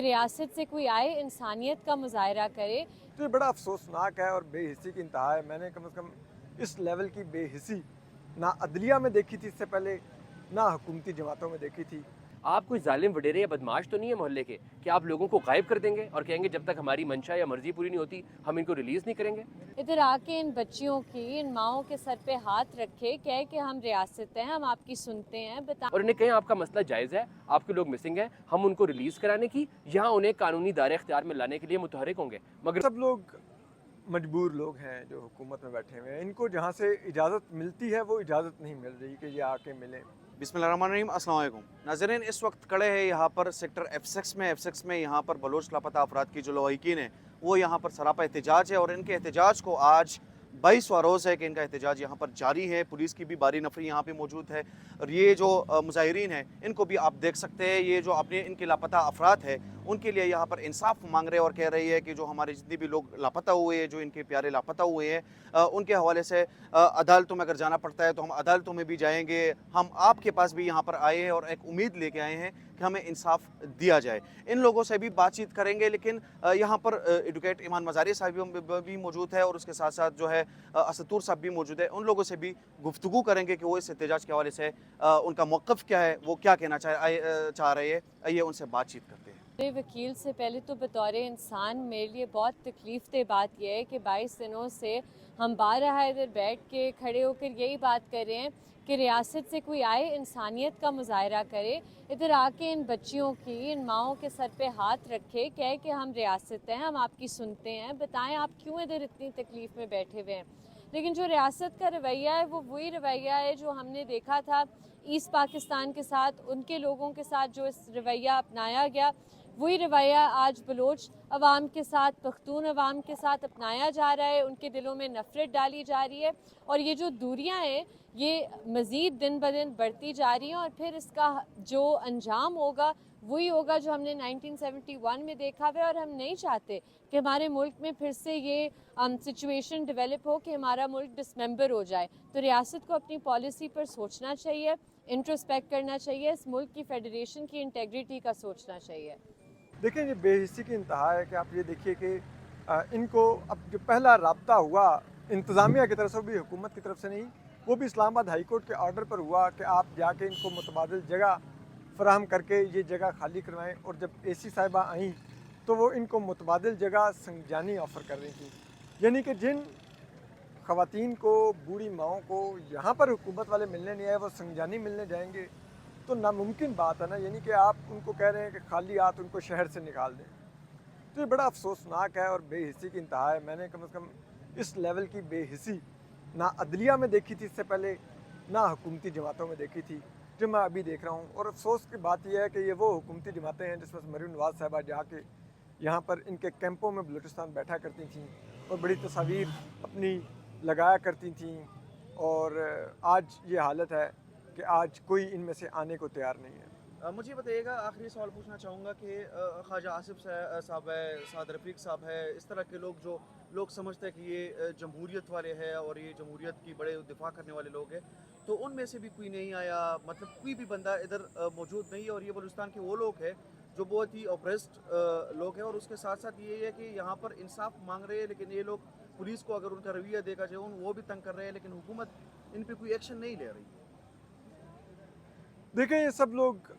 रियासत से कोई आए इंसानियत का मुजाहरा करे। तो ये बड़ा अफसोसनाक है और बेहिसी की इंतहा है। मैंने कम से कम इस लेवल की बेहिसी ना अदलिया में देखी थी इससे पहले, ना हुकूमती जमातों में देखी थी। आप कोई जालिम वडेरे या बदमाश तो नहीं है मोहल्ले के कि आप लोगों को गायब कर देंगे और कहेंगे जब तक हमारी मंशा या मर्जी पूरी नहीं होती हम इनको रिलीज नहीं करेंगे। इधर आके इन बच्चियों की, इन माओं के सर पे हाथ रखे, कहे कि हम रियासत हैं, हम आपकी सुनते हैं, बता। और इन्हें कहें आपका मसला जायज़ है, आपके लोग मिसिंग हैं, हम उनको रिलीज कराने की यहाँ उन्हें कानूनी दायरे इख्तियार में लाने के लिए मुतहरिक होंगे। मगर सब लोग मजबूर लोग हैं जो हुकूमत में बैठे हुए हैं। इनको जहाँ से इजाज़त मिलती है वो इजाज़त नहीं मिल रही कि ये आके मिलें। बिस्मिल्लाहिर्रहमानिर्रहीम, अस्सलाम वालेकुम नाज़रीन। इस वक्त खड़े हैं यहाँ पर सेक्टर F6 में यहाँ पर बलोच लापता अफराद की जो लवाहिकीन है वो यहाँ पर सरापा एहतजाज है और इनके एहतजाज को आज 22वां रोज़ है कि इनका एहतजाज यहाँ पर जारी है। पुलिस की भी भारी नफरी यहाँ पे मौजूद है और ये जो मुजाहिरीन हैं इनको भी आप देख सकते हैं। ये जो अपने इनके लापता अफराद है उनके लिए यहाँ पर इंसाफ मांग रहे हैं और कह रही है कि जो हमारे जितने भी लोग लापता हुए हैं, जो इनके प्यारे लापता हुए हैं, उनके हवाले से अदालतों में अगर जाना पड़ता है तो हम अदालतों में भी जाएंगे। हम आपके पास भी यहाँ पर आए हैं और एक उम्मीद लेके आए हैं कि हमें इंसाफ दिया जाए। इन लोगों से भी बातचीत करेंगे, लेकिन यहाँ पर एडवोकेट ईमान मज़ारी साहब भी मौजूद है और उसके साथ साथ जो है असतूर साहब भी मौजूद है। उन लोगों से भी गुफ्तगू करेंगे कि वो इस एहतजाज के हवाले से उनका मौक़िफ़ क्या है, वो क्या कहना चाह रहे हैं। आइए उनसे बातचीत करते हैं। मेरे वकील से पहले तो बतौर इंसान मेरे लिए बहुत तकलीफ दे बात यह है कि 22 दिनों से हम बारहा इधर बैठ के खड़े होकर यही बात कर रहे हैं कि रियासत से कोई आए इंसानियत का मुजाहरा करे। इधर आके इन बच्चियों की, इन माओं के सर पे हाथ रखे, कहे कि हम रियासत हैं, हम आपकी सुनते हैं, बताएं आप क्यों इधर इतनी तकलीफ़ में बैठे हुए हैं। लेकिन जो रियासत का रवैया है वो वही रवैया है जो हमने देखा था ईस्ट पाकिस्तान के साथ, उनके लोगों के साथ जो इस रवैया अपनाया गया वही रवैया आज बलोच अवाम के साथ, पख्तून अवाम के साथ अपनाया जा रहा है। उनके दिलों में नफ़रत डाली जा रही है और ये जो दूरियां हैं ये मज़ीद दिन ब दिन बढ़ती जा रही हैं और फिर इसका जो अंजाम होगा वही होगा जो हमने 1971 में देखा हुआ है। और हम नहीं चाहते कि हमारे मुल्क में फिर से ये सिचुएशन डेवलप हो कि हमारा मुल्क डिसमेंबर हो जाए। तो रियासत को अपनी पॉलिसी पर सोचना चाहिए, इंट्रोस्पेक्ट करना चाहिए, इस मुल्क की फेडरेशन की इंटेग्रिटी का सोचना चाहिए। देखिए ये बेहिसी की इंतहा है कि आप ये देखिए कि इनको अब जो पहला राब्ता हुआ इंतज़ामिया की तरफ से, भी हुकूमत की तरफ से नहीं, वो भी इस्लामाबाद हाई कोर्ट के ऑर्डर पर हुआ कि आप जाके इनको मुतबादिल जगह फराहम करके ये जगह खाली करवाएं। और जब AC साहिबा आईं तो वो इनको मुतबादिल जगह संजानी ऑफ़र कर रही थी। यानी कि जिन ख़वातीन को, बूढ़ी माओं को यहाँ पर हुकूमत वाले मिलने नहीं आए वो संजानी मिलने जाएंगे, तो नामुमकिन बात है ना। यानी कि आप उनको कह रहे हैं कि खाली हाथ उनको शहर से निकाल दें। तो ये बड़ा अफसोसनाक है और बेहिसी की इंतहा है। मैंने कम से कम इस लेवल की बेहिसी ना अदलिया में देखी थी इससे पहले, ना हुकूमती जमातों में देखी थी, जो मैं अभी देख रहा हूँ। और अफसोस की बात यह है कि ये वो हुकूमती जमातें हैं जिसमें मरीम नवाज़ साहिबा जाके यहाँ पर इनके कैंपों में बलूचिस्तान बैठा करती थीं और बड़ी तस्वीर अपनी लगाया करती थीं। और आज ये हालत है कि आज कोई इनमें से आने को तैयार नहीं है। मुझे बताइएगा, आखिरी सवाल पूछना चाहूँगा कि ख्वाजा आसिफ साहब है, साद रफ़ीक साहब है, इस तरह के लोग जो लोग समझते हैं कि ये जमहूरियत वाले हैं और ये जमहूरियत की बड़े दिफा करने वाले लोग हैं, तो उनमें से भी कोई नहीं आया, मतलब कोई भी बंदा इधर मौजूद नहीं है। और ये बलूचिस्तान के वो लोग हैं जो बहुत ही ऑप्रेस्ड लोग हैं और उसके साथ साथ ये है कि यहाँ पर इंसाफ मांग रहे हैं, लेकिन ये लोग पुलिस को अगर उनका रवैया देखा जाए वो भी तंग कर रहे हैं, लेकिन हुकूमत इन पर कोई एक्शन नहीं ले रही। देखें ये सब लोग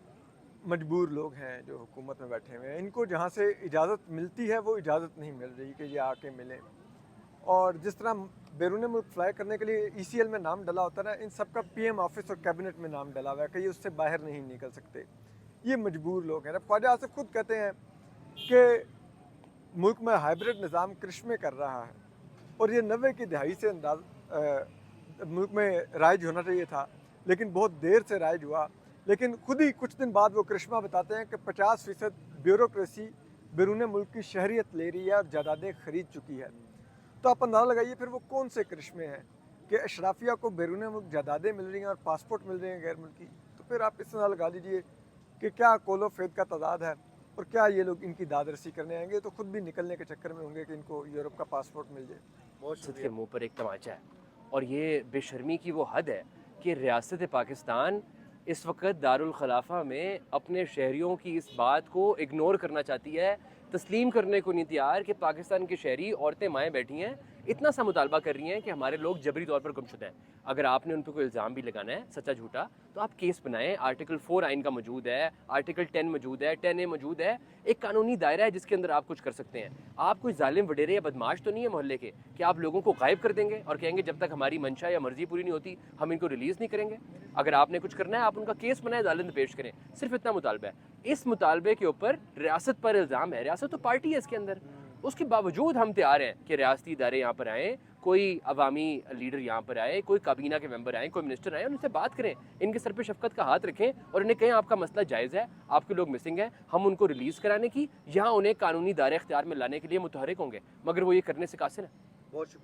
मजबूर लोग हैं जो हुकूमत में बैठे हुए हैं। इनको जहाँ से इजाज़त मिलती है वो इजाज़त नहीं मिल रही कि ये आके मिलें। और जिस तरह बैरून मुल्क फ्लाई करने के लिए ECL में नाम डला होता है ना, इन सब का PM ऑफिस और कैबिनेट में नाम डला हुआ है कि ये उससे बाहर नहीं निकल सकते। ये मजबूर लोग हैं। ख्वाजा आसिफ खुद कहते हैं कि मुल्क में हाइब्रिड निज़ाम करिश्मे कर रहा है और ये 90 की दहाई से मुल्क में राइज होना चाहिए था, लेकिन बहुत देर से राइज हुआ। लेकिन खुद ही कुछ दिन बाद वो करिश्मा बताते हैं कि 50% ब्यूरोक्रेसी बैरून मुल्क की शहरियत ले रही है और जायदादें खरीद चुकी है। तो आप अंदाज़ा लगाइए फिर वो कौन से करिश्मे हैं कि अशराफिया को बैरून मुल्क जायदादें मिल रही हैं और पासपोर्ट मिल रहे हैं गैर मुल्की। तो फिर आप इस तरह लगा लीजिए कि क्या कोलो फेद का तादाद है और क्या ये लोग इनकी दादरसी करने आएंगे, तो खुद भी निकलने के चक्कर में होंगे कि इनको यूरोप का पासपोर्ट मिल जाए। बहुत के मुंह पर एक तमाचा है और ये बेशर्मी की वो हद है कि रियासत पाकिस्तान اس وقت دارال خلافہ میں اپنے شہریوں کی اس بات کو اگنور کرنا چاہتی ہے, تسلیم کرنے کو نہیں تیار کہ پاکستان کے شہری عورتیں مائیں بیٹھی ہیں, اتنا سا مطالبہ کر رہی ہیں کہ ہمارے لوگ جبری طور پر گمشدہ ہیں. اگر آپ نے ان پہ کوئی الزام بھی لگانا ہے سچا جھوٹا تو آپ کیس بنائیں. آرٹیکل 4 آئین کا موجود ہے, آرٹیکل 10 موجود ہے, 10A موجود ہے, ایک قانونی دائرہ ہے جس کے اندر آپ کچھ کر سکتے ہیں. آپ کوئی ظالم وڈیرے یا بدماش تو نہیں ہے محلے کے کہ آپ لوگوں کو غائب کر دیں گے اور کہیں گے جب تک ہماری منشا یا مرضی پوری نہیں ہوتی ہم ان کو ریلیز نہیں کریں گے. اگر آپ نے کچھ کرنا ہے آپ ان کا کیس بنائیں, عدالت پیش کریں, صرف اتنا مطالبہ ہے. اس مطالبے کے اوپر ریاست پر الزام ہے, ریاست تو پارٹی ہے اس کے اندر, اس کے باوجود ہم تیار ہیں کہ ریاستی ادارے یہاں پر آئیں, کوئی عوامی لیڈر یہاں پر آئے, کوئی کابینہ کے ممبر آئیں, کوئی منسٹر آئیں, ان سے بات کریں, ان کے سر پہ شفقت کا ہاتھ رکھیں اور انہیں کہیں آپ کا مسئلہ جائز ہے, آپ کے لوگ مسنگ ہیں, ہم ان کو ریلیز کرانے کی یہاں انہیں قانونی دائرے اختیار میں لانے کے لیے متحرک ہوں گے, مگر وہ یہ کرنے سے قاصر ہیں. بہت شکریہ.